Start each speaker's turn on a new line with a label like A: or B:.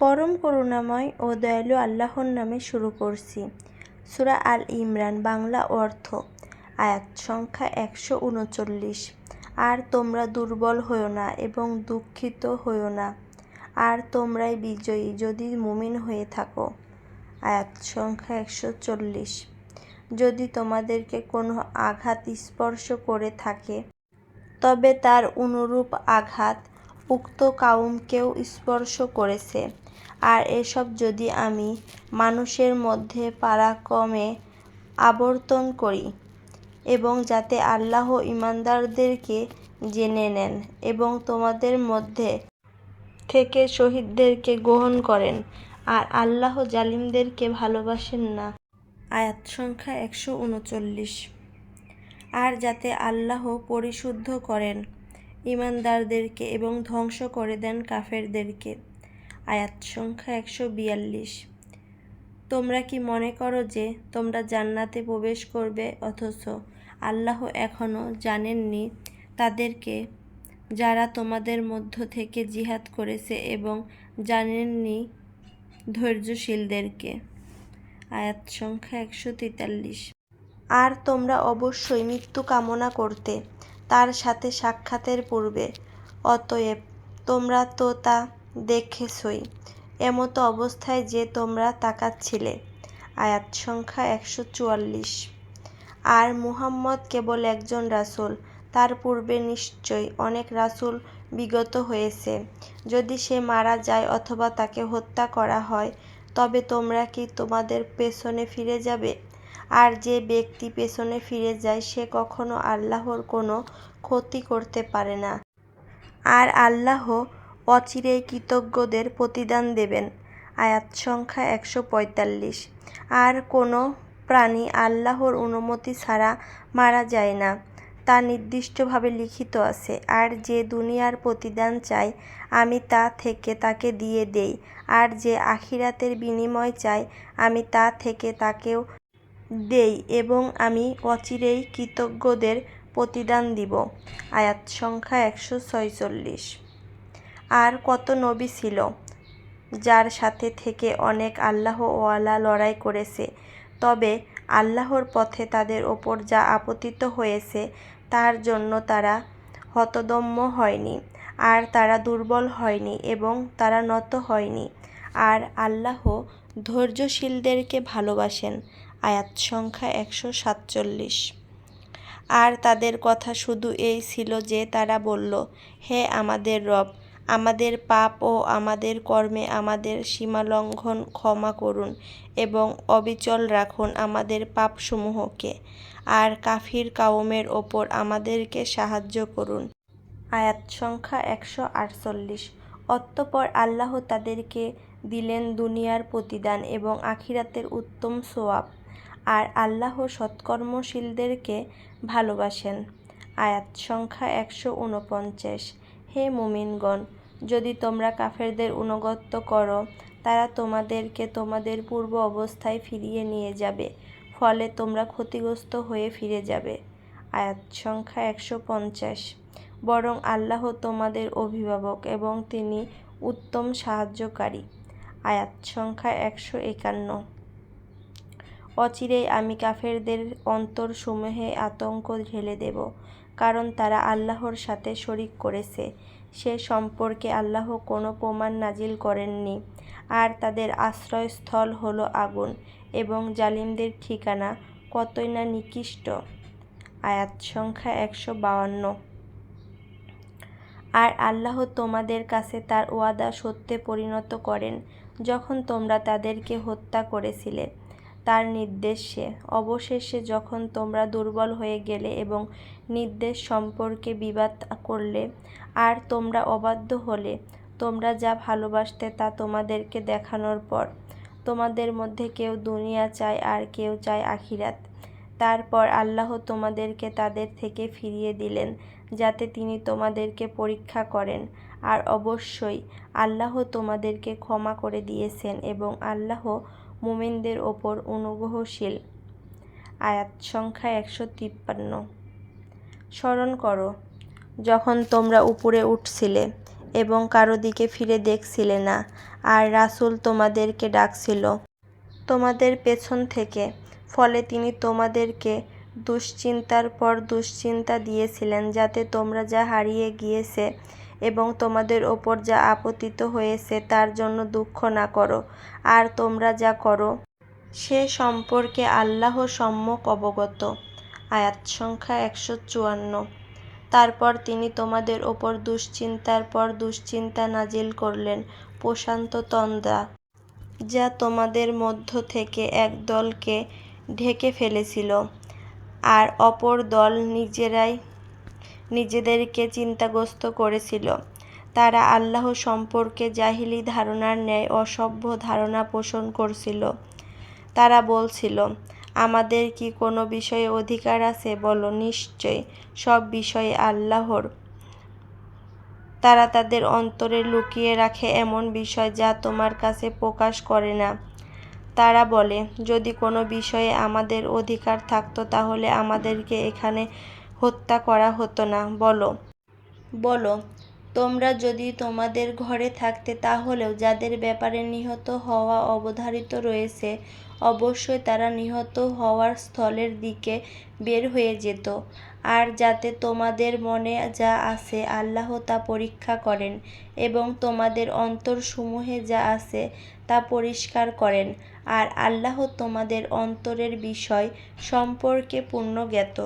A: পরম করুণাময় ও দয়ালু আল্লাহর নামে শুরু করছি। সূরা আল ইমরান, বাংলা অর্থ। আয়াত সংখ্যা 139। আর তোমরা দুর্বল হয়ো না এবং দুঃখিত হয়ো না, আর তোমরাই বিজয়ী যদি মুমিন হয়ে থাকো। আয়াত সংখ্যা 140। যদি তোমাদেরকে কোনো আঘাত স্পর্শ করে থাকে, তবে তার অনুরূপ আঘাত উক্ত কাউমকেও স্পর্শ করেছে। আর এসব যদি আমি মানুষের মধ্যে পারাক্রমে আবর্তন করি, এবং যাতে আল্লাহ ঈমানদারদেরকে জেনে নেন এবং তোমাদের মধ্যে থেকে শহীদদেরকে গ্রহণ করেন, আর আল্লাহ জালিমদেরকে ভালোবাসেন না। আয়াত সংখ্যা 139। আর যাতে আল্লাহ পরিশুদ্ধ করেন ঈমানদারদেরকে এবং ধ্বংস করে দেন কাফেরদেরকে। আয়াত সংখ্যা 142। তোমরা কি মনে করো যে তোমরা জান্নাতে প্রবেশ করবে, অথচ আল্লাহ এখনও জানেননি তাদেরকে যারা তোমাদের মধ্য থেকে জিহাদ করেছে, এবং জানেননি ধৈর্যশীলদেরকে। আয়াত সংখ্যা 143। আর তোমরা অবশ্যই মৃত্যু কামনা করতে তার সাথে সাক্ষাতের পূর্বে, অতএব তোমরা তো তা দেখেছই, এমতো অবস্থায় যে তোমরা তাকাচ্ছিলে। আয়াত সংখ্যা 144। আর মুহাম্মদ কেবল একজন রাসূল, তার পূর্বে নিশ্চয়ই অনেক রাসূল বিগত হয়েছে। যদি সে মারা যায় অথবা তাকে হত্যা করা হয়, তবে তোমরা কি তোমাদের পেছনে ফিরে যাবে? আর যে ব্যক্তি পেছনে ফিরে যায় সে কখনো আল্লাহর কোনো ক্ষতি করতে পারে না। আর আল্লাহ অচিরেই কৃতজ্ঞদের প্রতিদান দেবেন। আয়াত সংখ্যা 145। আর কোনো প্রাণী আল্লাহর অনুমতি ছাড়া মারা যায় না, তা নির্দিষ্টভাবে লিখিত আছে। আর যে দুনিয়ার প্রতিদান চায়, আমি তা থেকে তাকে দিয়ে দেই, আর যে আখিরাতের বিনিময় চায়, আমি তা থেকে তাকেও দেই, এবং আমি অচিরেই কৃতজ্ঞদের প্রতিদান দিব। আয়াত সংখ্যা 146। আর কত নবী ছিল যার সাথে থেকে অনেক আল্লাহওয়ালা লড়াই করেছে, তবে আল্লাহর পথে তাদের ওপর যা আপতিত হয়েছে তার জন্য তারা হতদম্য হয়নি, আর তারা দুর্বল হয়নি, এবং তারা নত হয়নি। আর আল্লাহ ধৈর্যশীলদেরকে ভালোবাসেন। আয়াত সংখ্যা 147। আর তাদের কথা শুধু এই ছিল যে তারা বলল, হে আমাদের রব, আমাদের পাপ ও আমাদের কর্মে আমাদের সীমালঙ্ঘন ক্ষমা করুন এবং অবিচল রাখুন আমাদের পাপসমূহকে, আর কাফির কাউমের ওপর আমাদেরকে সাহায্য করুন। আয়াত সংখ্যা 148। অতঃপর আল্লাহ তাদেরকে দিলেন দুনিয়ার প্রতিদান এবং আখিরাতের উত্তম সওয়াব, আর আল্লাহ সৎকর্মশীলদেরকে ভালোবাসেন। আয়াত সংখ্যা 149। হে মুমিনগণ, যদি তোমরা কাফেরদের আনুগত্য করো, তারা তোমাদেরকে তোমাদের পূর্ব অবস্থায় ফিরিয়ে নিয়ে যাবে, ফলে তোমরা ক্ষতিগ্রস্ত হয়ে ফিরে যাবে। আয়াত সংখ্যা 150। বরং আল্লাহ তোমাদের অভিভাবক এবং তিনি উত্তম সাহায্যকারী। আয়াত সংখ্যা 151। অচিরেই আমি কাফেরদের অন্তরসমূহে আতঙ্ক ঢেলে দেব, কারণ তারা আল্লাহর সাথে শরিক করেছে। সে সম্পর্কে আল্লাহ কোনো প্রমাণ নাজিল করেননি, আর তাদের আশ্রয়স্থল হলো আগুন, এবং জালিমদের ঠিকানা কতই না নিকৃষ্ট। আয়াত সংখ্যা 152। আর আল্লাহ তোমাদের কাছে তার ওয়াদা সত্যে পরিণত করেন, যখন তোমরা তাদেরকে হত্যা করেছিলে তার নির্দেশে। অবশেষে যখন তোমরা দুর্বল হয়ে গেলে এবং নির্দেশ সম্পর্কে বিবাদ করলে, আর তোমরা অবাধ্য হলে, তোমরা যা ভালোবাসতে তা তোমাদেরকে দেখানোর পর, তোমাদের মধ্যে কেউ দুনিয়া চায় আর কেউ চায় আখিরাত। তারপর আল্লাহ তোমাদেরকে তাদের থেকে ফিরিয়ে দিলেন যাতে তিনি তোমাদেরকে পরীক্ষা করেন, আর অবশ্যই আল্লাহ তোমাদেরকে ক্ষমা করে দিয়েছেন, এবং আল্লাহ মুমিনদের ওপর অনুগ্রহশীল। আয়াত সংখ্যা 153। স্মরণ করো যখন তোমরা উপরে উঠছিলে এবং কারো দিকে ফিরে দেখছিলে না, আর রাসূল তোমাদেরকে ডাকছিল তোমাদের পেছন থেকে। ফলে তিনি তোমাদেরকে দুশ্চিন্তার পর দুশ্চিন্তা দিয়েছিলেন, যাতে তোমরা যা হারিয়ে গিয়েছে এবং তোমাদের ওপর যা আপতিত হয়েছে তার জন্য দুঃখ না করো, আর তোমরা যা করো সে সম্পর্কে আল্লাহ সম্যক অবগত। আয়াত সংখ্যা 154। তারপর তিনি তোমাদের ওপর দুশ্চিন্তার পর দুশ্চিন্তা নাজিল করলেন প্রশান্ত তন্দ্রা, যা তোমাদের মধ্য থেকে এক দলকে ঢেকে ফেলেছিল, আর অপর দল নিজেরাই নিজেদেরকে চিন্তাগ্রস্ত করেছিল। তারা আল্লাহ সম্পর্কে জাহিলি ধারণার ন্যায় অসভ্য ধারণা পোষণ করছিল। তারা বলছিল, আমাদের কি কোনো বিষয়ে অধিকার আছে? বলো, নিশ্চয় সব বিষয়ে আল্লাহর। তারা তাদের অন্তরে লুকিয়ে রাখে এমন বিষয় যা তোমার কাছে প্রকাশ করে না। তারা বলে, যদি কোনো বিষয়ে আমাদের অধিকার থাকতো তাহলে আমাদেরকে এখানে হত্যা করা হতো না। বলো, তোমরা যদি তোমাদের ঘরে থাকতে তাহলেও যাদের ব্যাপারে নিহত হওয়া অবধারিত রয়েছে, অবশ্যই তারা নিহত হওয়ার স্থলের দিকে বের হয়ে যেত। আর যাতে তোমাদের মনে যা আছে আল্লাহ তা পরীক্ষা করেন, এবং তোমাদের অন্তরসমূহে যা আছে তা পরিষ্কার করেন, আর আল্লাহ তোমাদের অন্তরের বিষয় সম্পর্কে পূর্ণ জ্ঞাত।